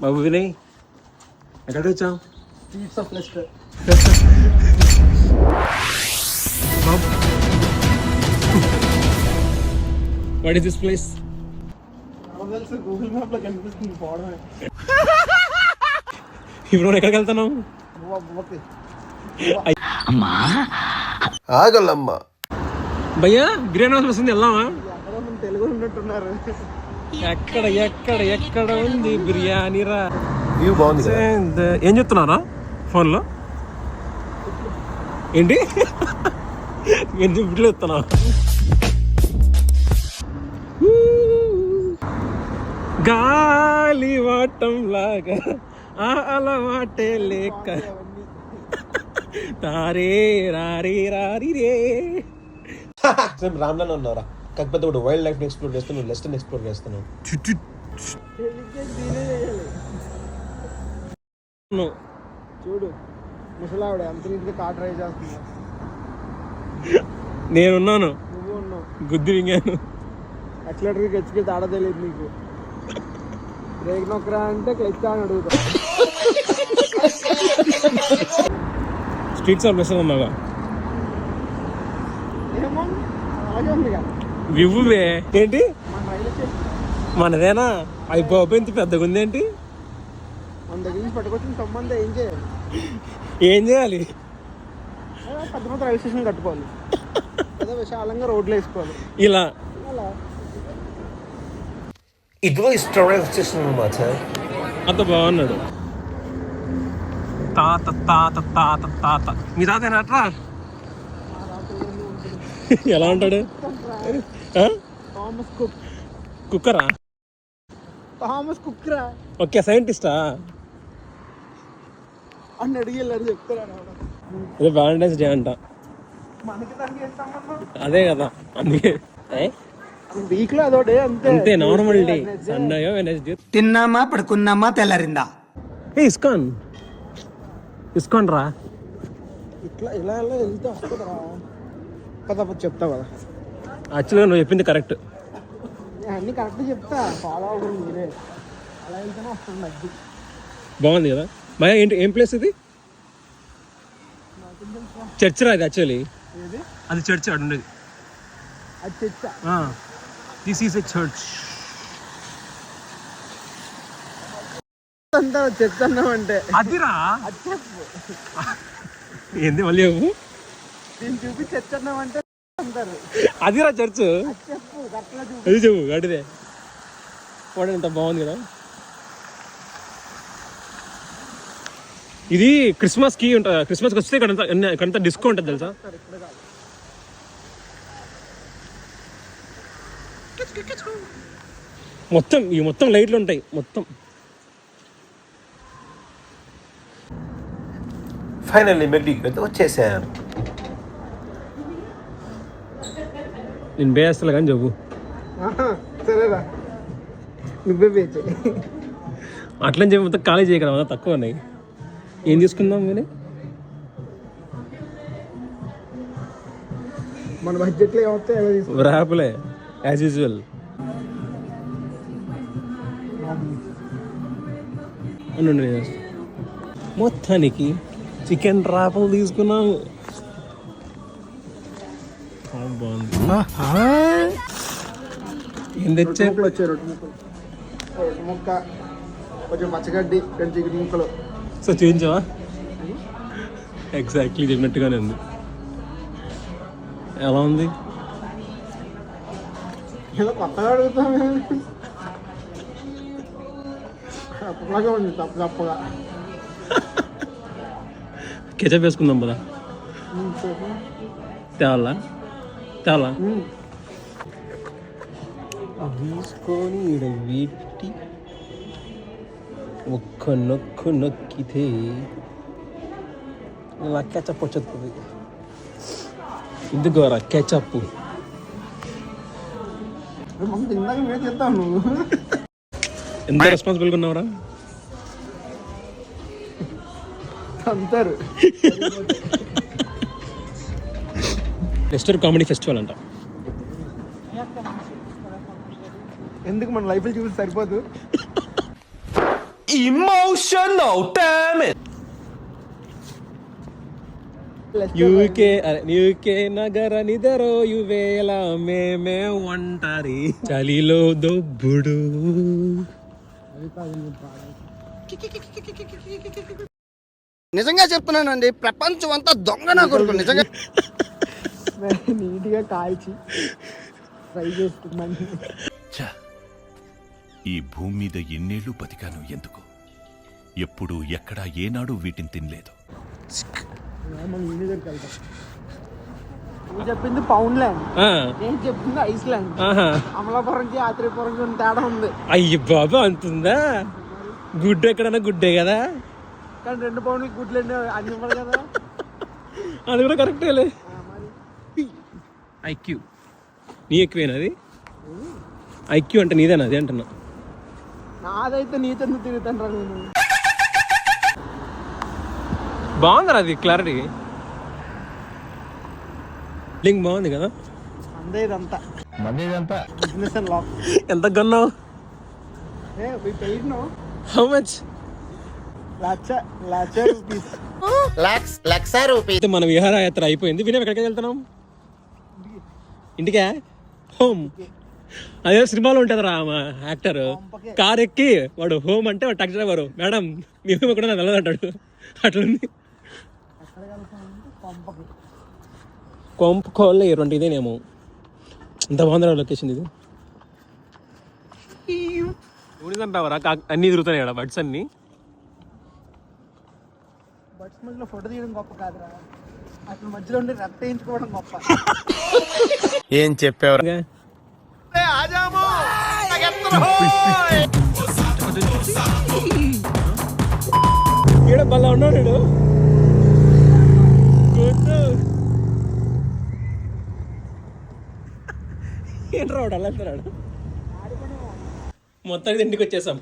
బాబు వినయ్ ఎక్కడికి వచ్చాం? Streets of Lester. What is this place? Google map లో కనిపిస్తుంది పోవడమే. ఇప్పుడు ఎక్కడికి వెళ్తున్నావు? ఆగలమ్మా భయ్యా బిర్యానీ హౌస్ వస్తుంది, వెళ్దామా? తెలుగు ఉన్నట్టున్నారు. ఎక్కడ ఎక్కడ ఎక్కడ ఉంది బిర్యానీ రా? వ్యూ బాగుంది కదా? ఏం చెప్తున్నారా ఫోన్లో? ఏంటి నేను ఇప్పుడు చెప్తున్నా? గాలి వాటం లాగా ఆ అలవాటే లేక తారే రారీ రారీ రే. సేమ్ రామ్లాన్ ఉన్నారా? కాకపోతే ఇప్పుడు వైల్డ్ లైఫ్ ఎక్స్ప్లోర్ చేస్తున్నావు, లెస్టర్న్ ఎక్స్ప్లోర్ చేస్తున్నావు. చూడు ముసలావిడ ఎంత నీట్గా కార్ డ్రైవ్ చేస్తున్నా. నేనున్నాను, నువ్వు ఉన్నావు. గుద్ది వింగాను. యాక్సిలేటర్కి క్లచ్కి తేడా తెలియదు నీకు. బ్రేక్ నొక్కరా అంటే క్లచ్ అని అడుగుతా. స్ట్రీట్స్ ఆఫ్ లెసన్ ఉన్నాగా? ఏమో అలాగే ఉందిగా. వివ్వువే ఏంటి మన రైలు స్టేషన్ మనదేనా? అయిపోయి ఇంత పెద్దగా ఉంది ఏంటి? మన దగ్గర నుంచి పట్టుకొచ్చిన సంబంధం ఏం చేయాలి? ఏం చేయాలి? పెద్ద పెద్ద రైలు స్టేషన్ కట్టుకోవాలి, ఏదో విశాలంగా రోడ్లు వేసుకోవాలి. ఇలా అలా ఇదిగో స్టోరీ వచ్చేస్తున్నాను అన్నమాట. అంత బాగున్నాడు. తాత తాత తాత తాత మీ తాత అట్రా ఎలా ఉంటాడు? Thomas Cook. కుక్కరా? థామస్ కుక్రా ఓకే, సైంటిస్టా? అని అడిగి వెళ్ళాడు చెప్తారా? అదే వ్యాలంటైన్స్ డే అంట. మనకి దానికి ఏం సంబంధం? అదే కదా, అందుకే వీక్ లో అదో డే అంతే. అంతే, నార్మల్ డే. సండే వెనస్డే తిన్నామా పడుకున్నామా తెల్లారిందా. ఇస్కాన్ ఇస్కాన్ రా. ఇట్లా ఇలా ఇలా వెళ్తే వస్తుందిరా. కదా చెప్తా కదా, యాక్చువల్గా నువ్వు చెప్పింది కరెక్ట్. నేను అన్ని కరెక్ట్ చెప్తా, ఫాలో అవ్వదు మీరే. అలా వెళ్తేనే వస్తుంది అది. బాగుంది కదా భయ? ఏంటి ఏం ప్లేస్ ఇది? చర్చ్ రా ఇది యాక్చువల్లీ. ఏది అది చర్చ్ అటు ఉండేది. అది తెచ్చా. This is a church. అంతా చర్చ్ అన్నామంటే అదిరా. అది చెప్పు. ఏంది మళ్ళీ చెప్పు? దీన్ని చూపి చర్చ్ అన్నామంటే అంటారు. అదిరా చర్చ్. అది చెప్పు, కరెక్ట్గా చూపి. అది చెప్పు అడిదే. వాడు ఎంత బాగుంది కదా. ఇది క్రిస్మస్ కి ఉంటుంది. క్రిస్మస్కి వస్తే ఇక్కడంతా డిస్కో ఉంటుంది తెలుసా? ఇక్కడ కాదు. మొత్తం లైట్లు ఉంటాయి మొత్తం. ఫైనల్లీ మెక్డీకి వచ్చేసాను. నేను బేస్తలే కానీ చెప్పు. సరేరా, నువ్వే పేచే. అట్లని చెప్పి మొత్తం ఖాళీ చేయగలం, అంతా తక్కువ ఉన్నాయి. ఏం తీసుకుందాం మీరు? మన బడ్జెట్లో ఏమవుతాయి అలా తీసుకుంటాం. ర్యాప్లే యాజ్ యూజువల్. అనండి మొత్తానికి చికెన్ ర్యాపులు తీసుకున్నాము. బాగుంది. ఏం తెచ్చా? ముక్కలు వచ్చాయి, రొట్టె ముక్కలు. రొట్టె ముక్క, కొంచెం పచ్చగడ్డి, 2 చికెన్ ముక్కలు. సో చూపించావా? ఎగ్జాక్ట్లీ చెప్పినట్టుగానే ఉంది. ఎలా ఉంది? ఏదో కొత్తగా అడుగుతామే. తప్పలాగా ఉంది, తప్పగా. కెచప్ వేసుకుందాం కదా. తేవాలా తీసుకొని ఈడ వీటి ఒక్క నొక్కు నొక్కితే ఇలా కెచప్ వచ్చేస్తుంది. ఇదిగోరా కెచప్. ఇందాక నేను చెప్తాను, నువ్వు ఎంత రెస్పాన్సిబుల్గా ఉన్నావురా? అంటారు. లెస్టర్ కామెడీ ఫెస్టివల్ అంట. ఎందుకు మన లైఫ్లో చూసి సరిపోదు. యూకే నగర నిదరో యువేల మేమే ఒంటరి చలిలో దొబ్బుడు. నిజంగా చెప్తున్నానండి, ప్రపంచం అంతా దొంగ నా కొడుకు నిజంగా. నీట్గా కాల్చి ఫ్రై చేసుకుందాన్ని. ఛ! ఈ భూమి మీద ఎన్నేళ్లు బతికాను ఎందుకు? ఎప్పుడు ఎక్కడా ఏనాడు వీటిని తినలేదు. నువ్వు చెప్పింది పౌండ్ ల్యాండ్, ఆ, నేను చెప్పింది ఐస్లాండ్. ఆహా. అమలాపురంకి ఆత్రేయపురంకి ఉన్న తేడా ఉంది. అయ్యి బాబా అంతుందా? గుడ్డు ఎక్కడన్నా గుడ్డే కదా, కానీ 2 పౌండ్లు గుడ్లు అన్ని ఇవ్వడు కదా. అది కూడా కరెక్టేలే. ఐక్యూ నీ ఎక్కువేనా అది? ఐక్యూ అంటే నీదేనా అది అంటున్నా. నాదైతే నీతో తిరుగుతాను నేను. బాగుందిరా అది క్లారిటీ, లింక్ బాగుంది కదా. అందే ఇదంతా బిజినెస్ అండ్ లాక్. ఎంత కొన్నావు? How much? Lakh rupees. ₹1,00,000 మన విహారయాత్ర అయిపోయింది. వినయం ఎక్కడికి వెళ్తున్నాం? ఇంటికా? హోమ్. అదే సినిమాలో ఉంటుంది రా మా యాక్టర్ కార్ ఎక్కి వాడు హోమ్ అంటే వాడు టాక్సీ డ్రైవర్, మేడం మేము కూడా వెళ్ళదంటాడు. అట్లుంది. కొంప కోళ్ళ 2 ఇదేనేమో. ఎంత బాగుంది లొకేషన్ ఇది. ఊరిదంటావరా అన్ని తిరుగుతాయి కదా బట్స్ అన్ని. బట్స్ మధ్యలో ఫోటో తీయడం గొప్ప కాదురా, అసలు మధ్యలో ఉండి రక్త వేయించుకోవడం గొప్ప. ఏం చెప్పావు? ఈడ బల్ల ఉన్నాడు వీడు. ఏంట్రా వాడు అలా అంటున్నాడు. మొత్తానికి ఇంటికి వచ్చేసాం.